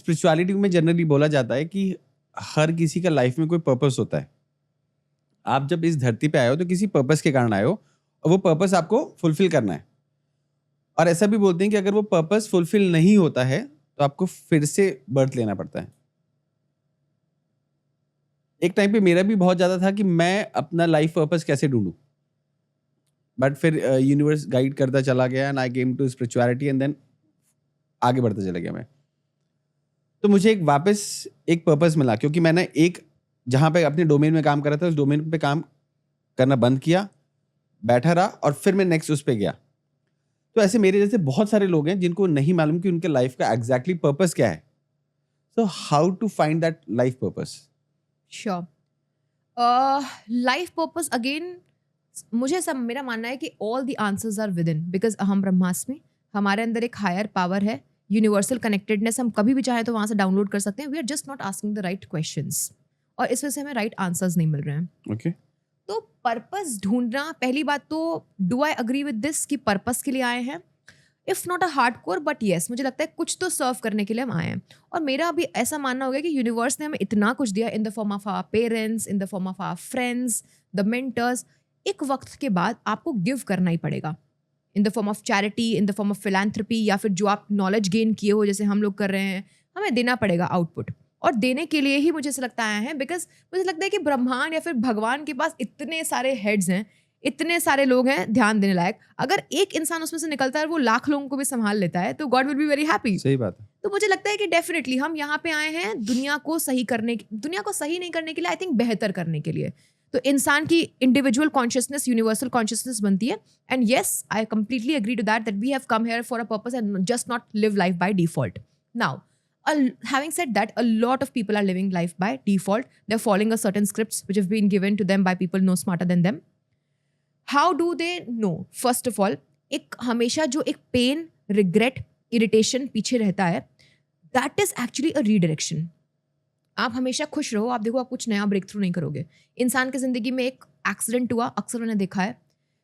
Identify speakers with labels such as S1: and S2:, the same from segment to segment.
S1: Spirituality में generally बोला जाता है कि हर किसी का लाइफ में कोई पर्पस होता है। आप जब इस धरती पे आए हो तो किसी पर्पस के कारण आए हो और वो पर्पस आपको फुलफिल करना है। और ऐसा भी बोलते हैं कि अगर वो पर्पस फुलफिल नहीं होता है तो आपको फिर से बर्थ लेना पड़ता है। एक टाइम पे मेरा भी बहुत ज़्यादा था कि मैं अपना लाइफ पर्पस कैसे ढूंढूं, बट फिर यूनिवर्स गाइड करता चला गया and I came to spirituality and then आगे बढ़ता चला गया मैं। तो मुझे वापस एक पर्पस मिला, क्योंकि मैंने एक जहाँ पे अपने डोमेन में काम कर रहा था उस डोमेन पे काम करना बंद किया, बैठा रहा और फिर मैं नेक्स्ट उस पे गया। तो ऐसे मेरे जैसे बहुत सारे लोग हैं जिनको नहीं मालूम कि उनके लाइफ का एग्जैक्टली पर्पस क्या है। So how to find that life purpose?
S2: Sure. Life purpose again, मुझे सब मेरा मानना है कि all the answers are within, because अहम ब्रह्मास्मि, हमारे अंदर एक हायर पावर है, यूनिवर्सल कनेक्टेडनेस, हम कभी भी चाहे तो वहाँ से डाउनलोड कर सकते हैं। We are just not asking the right questions और इस वजह से हमें राइट आंसर्स नहीं मिल रहे हैं।
S1: ओके।
S2: तो पर्पस ढूंढना, पहली बात तो do I agree with this कि पर्पस के लिए आए हैं? If not a hardcore but yes, मुझे लगता है कुछ तो सर्व करने के लिए हम आए हैं। और मेरा अभी ऐसा मानना हो गया कि यूनिवर्स ने हमें इतना कुछ दिया in the form of our parents, in the form of our friends, the mentors. एक वक्त के बाद आपको गिव करना ही पड़ेगा in the form of charity, in the form of philanthropy, या फिर जो आप नॉलेज गेन किए हो जैसे हम लोग कर रहे हैं, हमें देना पड़ेगा आउटपुट। और देने के लिए ही मुझे ऐसा लगता आया है, बिकॉज मुझे लगता है कि ब्रह्मांड या फिर भगवान के पास इतने सारे हेड्स हैं, इतने सारे लोग हैं ध्यान देने लायक। अगर एक इंसान उसमें से निकलता है और वो लाख लोगों को भी संभाल लेता है तो God will be very happy.
S1: सही बात है।
S2: तो मुझे लगता है कि डेफिनेटली हम यहाँ पे आए हैं दुनिया को सही नहीं करने के लिए, आई थिंक बेहतर करने के लिए। तो इंसान की इंडिविजुअल कॉन्शियसनेस यूनिवर्सल कॉन्शियसनेस बनती है। And yes, I completely agree to that we have come here for a purpose and just not live life by default. Now having said that, a lot of people are living life by default. They're following a certain scripts which have been given to them by people no smarter than them. How do they know? First of all, एक हमेशा जो एक pen, regret, irritation पीछे रहता है, that is actually a redirection. आप हमेशा खुश रहो, आप देखो आप कुछ नया ब्रेक थ्रू नहीं करोगे। इंसान की जिंदगी में एक एक्सीडेंट हुआ, अक्सर मैंने देखा है,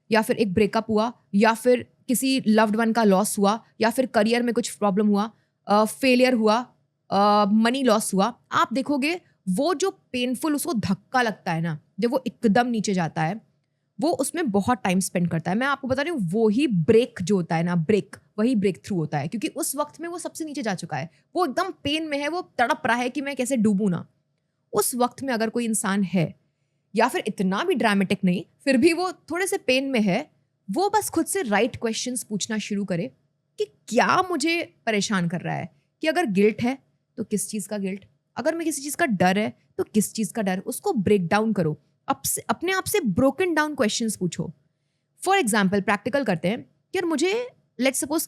S2: या फिर एक ब्रेकअप हुआ, या फिर किसी लव्ड वन का लॉस हुआ, या फिर करियर में कुछ प्रॉब्लम हुआ, फेलियर हुआ, मनी लॉस हुआ। आप देखोगे वो जो पेनफुल उसको धक्का लगता है ना, जब वो एकदम नीचे जाता है, वो उसमें बहुत टाइम स्पेंड करता है। मैं आपको बता रही हूँ, वो ही ब्रेक जो होता है ना, वही ब्रेक थ्रू होता है, क्योंकि उस वक्त में वो सबसे नीचे जा चुका है, वो एकदम पेन में है, वो तड़प रहा है कि मैं कैसे डूबूं ना। उस वक्त में अगर कोई इंसान है, या फिर इतना भी ड्रामेटिक नहीं, फिर भी वो थोड़े से पेन में है, वो बस खुद से राइट क्वेश्चंस पूछना शुरू करे कि क्या मुझे परेशान कर रहा है। कि अगर गिल्ट है तो किस चीज़ का गिल्ट, अगर मैं किसी चीज़ का डर है तो किस चीज़ का डर, उसको ब्रेक डाउन करो। अपने आप से ब्रोकन डाउन क्वेश्चंस पूछो। फॉर एग्जाम्पल प्रैक्टिकल करते हैं कि यार मुझे, लेट्स सपोज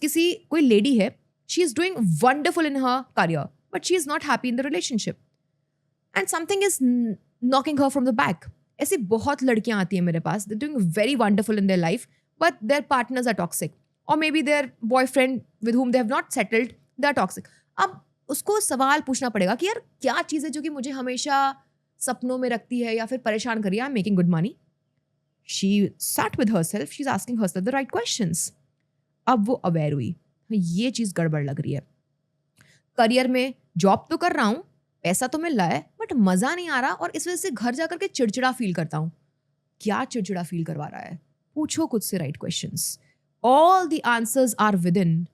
S2: कोई लेडी है, she is doing wonderful in her career but she is not happy in the relationship and something is knocking her from the back. ऐसी बहुत लड़कियां आती हैं मेरे पास, they doing very wonderful in their life but their partners are toxic, और maybe their boyfriend with हुम दे have not settled they are toxic. अब उसको सवाल पूछना पड़ेगा कि यार क्या चीज़ है जो कि मुझे हमेशा सपनों में रखती है या फिर परेशान कर रही है। I am making good money, she sat with herself, she is asking herself the right questions. अब वो अवेयर हुई, ये चीज़ गड़बड़ लग रही है। करियर में जॉब तो कर रहा हूँ, पैसा तो मिल रहा है, बट मज़ा नहीं आ रहा, और इस वजह से घर जा करके चिड़चिड़ा फील करता हूँ। क्या चिड़चिड़ा फील करवा रहा है? पूछो खुद से right questions. All the answers are within,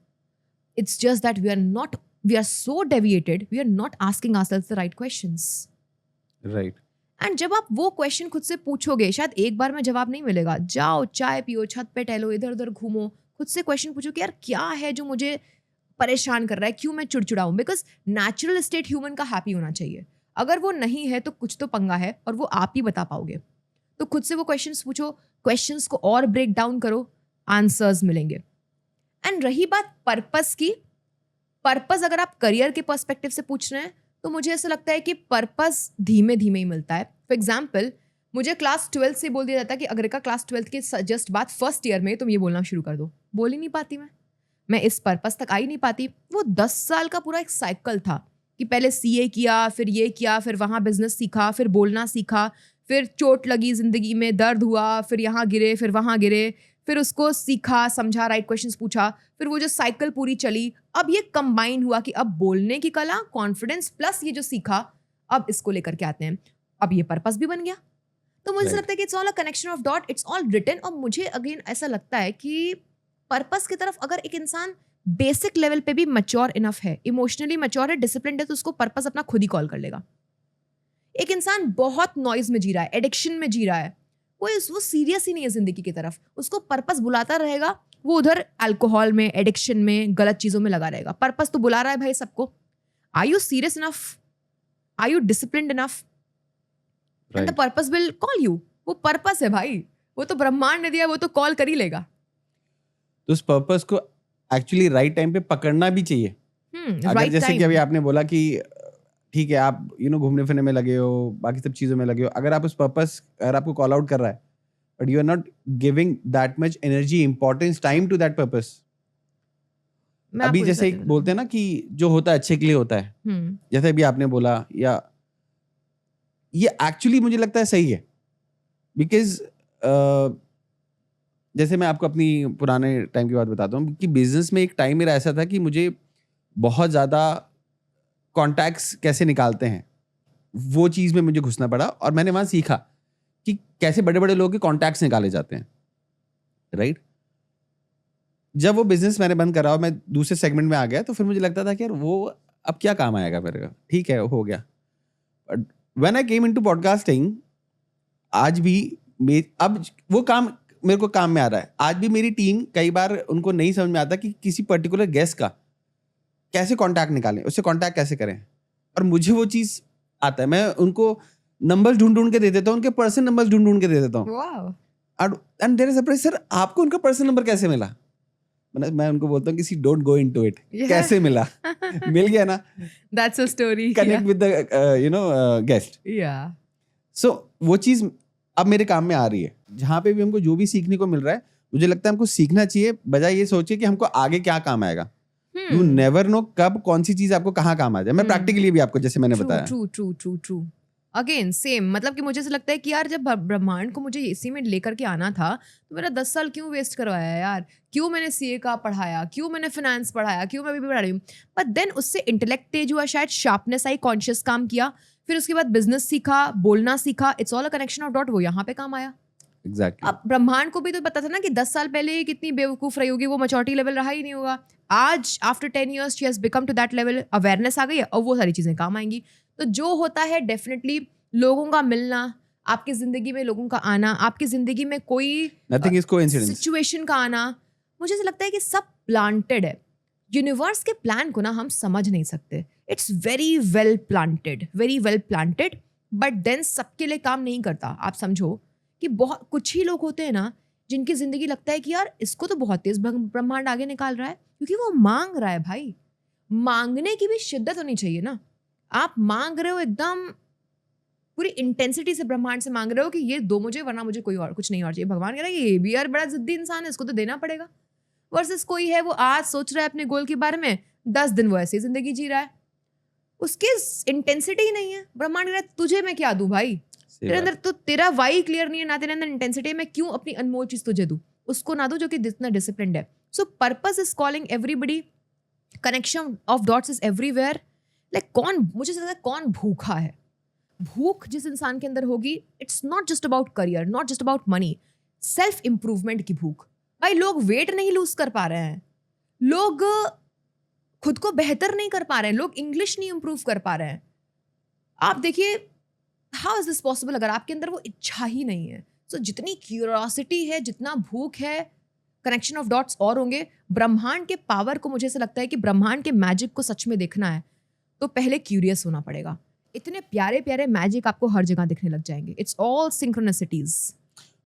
S2: it's just that we are so deviated, we are not asking ourselves the right questions.
S1: Right.
S2: And जब आप वो क्वेश्चन खुद से पूछोगे, शायद एक बार में जवाब नहीं मिलेगा, जाओ चाय पियो, छत पे टहलो, इधर उधर घूमो, खुद से क्वेश्चन पूछो कि यार क्या है जो मुझे परेशान कर रहा है, क्यों मैं चिड़चिड़ा हूँ। बिकॉज नेचुरल स्टेट ह्यूमन का हैप्पी होना चाहिए, अगर वो नहीं है तो कुछ तो पंगा है, और वो आप ही बता पाओगे। तो खुद से वो क्वेश्चंस पूछो, क्वेश्चंस को और ब्रेक डाउन करो, आंसर्स मिलेंगे। एंड रही बात पर्पस की, पर्पस अगर आप करियर के पर्सपेक्टिव से पूछ रहे हैं तो मुझे ऐसा लगता है कि पर्पस धीमे धीमे ही मिलता है। फॉर एग्जाम्पल, मुझे क्लास 12 से बोल दिया जाता है कि अगर का क्लास 12 के जस्ट बाद फर्स्ट ईयर में तुम ये बोलना शुरू कर दो, बोल ही नहीं पाती मैं इस पर्पस तक आ ही नहीं पाती। वो 10 साल का पूरा एक साइकिल था कि पहले सीए किया, फिर ये किया, फिर वहाँ बिजनेस सीखा, फिर बोलना सीखा, फिर चोट लगी जिंदगी में, दर्द हुआ, फिर यहाँ गिरे, फिर वहाँ गिरे, फिर उसको सीखा, समझा, राइट क्वेश्चंस पूछा, फिर वो जो साइकिल पूरी चली, अब ये कंबाइन हुआ कि अब बोलने की कला, कॉन्फिडेंस प्लस ये जो सीखा, अब इसको लेकर के आते हैं, अब ये पर्पस भी बन गया। तो मुझे लगता है कि it's all a connection of dot, it's all written. और मुझे अगेन ऐसा लगता है कि पर्पस की तरफ अगर एक इंसान बेसिक लेवल पे भी मैच्योर इनफ है, इमोशनली मैच्योर है, डिसिप्लिन्ड है, तो उसको पर्पस अपना खुद ही कॉल कर लेगा। एक इंसान बहुत नॉइज में जी रहा है, एडिक्शन में जी रहा है, वो सीरियस ही नहीं है जिंदगी की तरफ, उसको पर्पस बुलाता रहेगा, वो उधर अल्कोहल में, एडिक्शन में, गलत चीजों में लगा रहेगा। पर्पस तो बुला रहा है भाई सबको। Are you serious enough? Are you disciplined enough? And the purpose will call you. वो पर्पस है भाई, वो तो ब्रह्मांड ने दिया, वो तो कॉल कर ही लेगा।
S1: तो उस पर्पस को एक्चुअली राइट टाइम पे पकड़ना भी चाहिए। अगर जैसे कि अभी आपने बोला कि ठीक है आप घूमने फिरने में लगे हो, बाकी सब चीजों में लगे हो, अगर आप उस पर्पस, अगर आपको कॉल आउट कर रहा है but you are not giving that much energy, importance, time to that purpose. अभी जैसे एक बोलते हैं ना कि जो होता है अच्छे के लिए होता है, जैसे अभी आपने बोला, या ये एक्चुअली मुझे लगता है सही है। बिकॉज जैसे मैं आपको अपनी पुराने टाइम की बात बताता हूँ कि बिजनेस में एक टाइम मेरा ऐसा था कि मुझे बहुत ज़्यादा कॉन्टैक्ट्स कैसे निकालते हैं, वो चीज़ में मुझे घुसना पड़ा और मैंने वहाँ सीखा कि कैसे बड़े बड़े लोगों के कॉन्टैक्ट्स निकाले जाते हैं, राइट। जब वो बिजनेस मैंने बंद करा और मैं दूसरे सेगमेंट में आ गया, तो फिर मुझे लगता था कि यार वो अब क्या काम आएगा मेरे का, ठीक है हो गया। But when I came into podcasting, आज भी अब वो काम मेरे को काम में आ रहा है। आज भी मेरी टीम, कई बार उनको नहीं समझ में आता कि किसी पर्टिकुलर गेस्ट का कैसे कांटेक्ट निकालें, उससे कांटेक्ट कैसे करें, और मुझे वो चीज आता है। मैं उनको नंबर्स ढूंढ के दे देता हूँ, उनके पर्सनल नंबर्स ढूंढ के दे देता हूँ। And there is surprise, sir आपको उनका पर्सनल नंबर कैसे मिला? मैं उनको बोलता हूँ कि see don't go into it, कैसे मिला? मिल गया ना,
S2: that's a story,
S1: connect with the guest. So वो चीज अब मेरे काम में आ रही है। जहाँ पे भी हमको जो भी सीखने को मिल रहा है, मुझे लगता है हमको सीखना चाहिए, बजाय ये सोचे कि हमको आगे क्या काम आएगा। यू नेवर नो कब कौन सी चीज आपको कहाँ काम आ जाए। मैं प्रैक्टिकली भी आपको, जैसे मैंने बताया,
S2: ट्रू अगेन सेम, मतलब कि मुझे ऐसा लगता है कि यार जब ब्रह्मांड को मुझे इसी में लेकर के आना था, तो मेरा 10 साल क्यों वेस्ट करवाया यार? क्यों मैंने सीए का पढ़ाया, क्यों मैंने फाइनेंस पढ़ाया, क्यों मैं अभी भी पढ़ा रही हूँ? बट देन उससे इंटेलेक्ट तेज हुआ, शायद शार्पनेस आई, कॉन्शियस काम किया, फिर उसके बाद बिजनेस सीखा, बोलना सीखा, it's all a connection of dot, वो यहाँ पे काम आया।
S1: Exactly.
S2: अब ब्रह्मांड को भी तो पता था ना कि 10 साल पहले ये कितनी बेवकूफ रही होगी, वो मैच्योरिटी लेवल रहा ही नहीं होगा। आज after 10 years she has become to that level, awareness आ गई है, और वो सारी चीजें काम आएंगी। तो जो होता है डेफिनेटली लोगों का मिलना, आपकी जिंदगी में लोगों का आना, आपकी जिंदगी में कोई सिचुएशन का आना, मुझे ऐसा लगता है कि सब प्लांटेड है। यूनिवर्स के प्लान को ना हम समझ नहीं सकते, it's very well planted, but then सबके लिए काम नहीं करता। आप समझो कि बहुत कुछ ही लोग होते हैं ना जिनकी जिंदगी लगता है कि यार इसको तो बहुत तेज ब्रह्मांड आगे निकाल रहा है, क्योंकि वो मांग रहा है। भाई मांगने की भी शिद्दत होनी चाहिए ना। आप मांग रहे हो एकदम पूरी इंटेंसिटी से, ब्रह्मांड से मांग रहे हो कि ये दो मुझे, वरना मुझे कोई और कुछ नहीं और चाहिए। भगवान कह रहा है ये भी यार बड़ा जिद्दी इंसान है, इसको तो देना पड़ेगा। वर्सेस कोई है वो आज सोच रहा है अपने गोल के बारे में, 10 दिन वो ऐसी जिंदगी जी रहा है, उसकी इंटेंसिटी ही नहीं है। ब्रह्मांड कह रहा है तुझे मैं क्या दूं भाई, तेरे अंदर तो तेरा वाई क्लियर नहीं है ना, तेरे अंदर इंटेंसिटी, मैं क्यों अपनी अनमोल चीज तुझे दूं, उसको ना दो जो कि जितना डिसिप्लिन्ड है। सो purpose is calling everybody, connection of dots is everywhere. Like कौन, मुझे लगता है कौन भूखा है, भूख जिस इंसान के अंदर होगी, it's not just about career, not just about money, self improvement की भूख। भाई लोग वेट नहीं लूज कर पा रहे हैं, लोग खुद को बेहतर नहीं कर पा रहे हैं, लोग इंग्लिश नहीं इंप्रूव कर पा रहे हैं। आप देखिए हाउ इज दिस पॉसिबल अगर आपके अंदर वो इच्छा ही नहीं है। सो जितनी क्यूरियोसिटी है, जितना भूख है, कनेक्शन ऑफ डॉट्स और होंगे। ब्रह्मांड के पावर को, मुझे ऐसा लगता है कि ब्रह्मांड के मैजिक को सच में देखना है तो पहले क्यूरियस होना पड़ेगा। इतने प्यारे प्यारे मैजिक आपको हर जगह दिखने लग जाएंगे। It's all सिंक्रोनिसिटीज।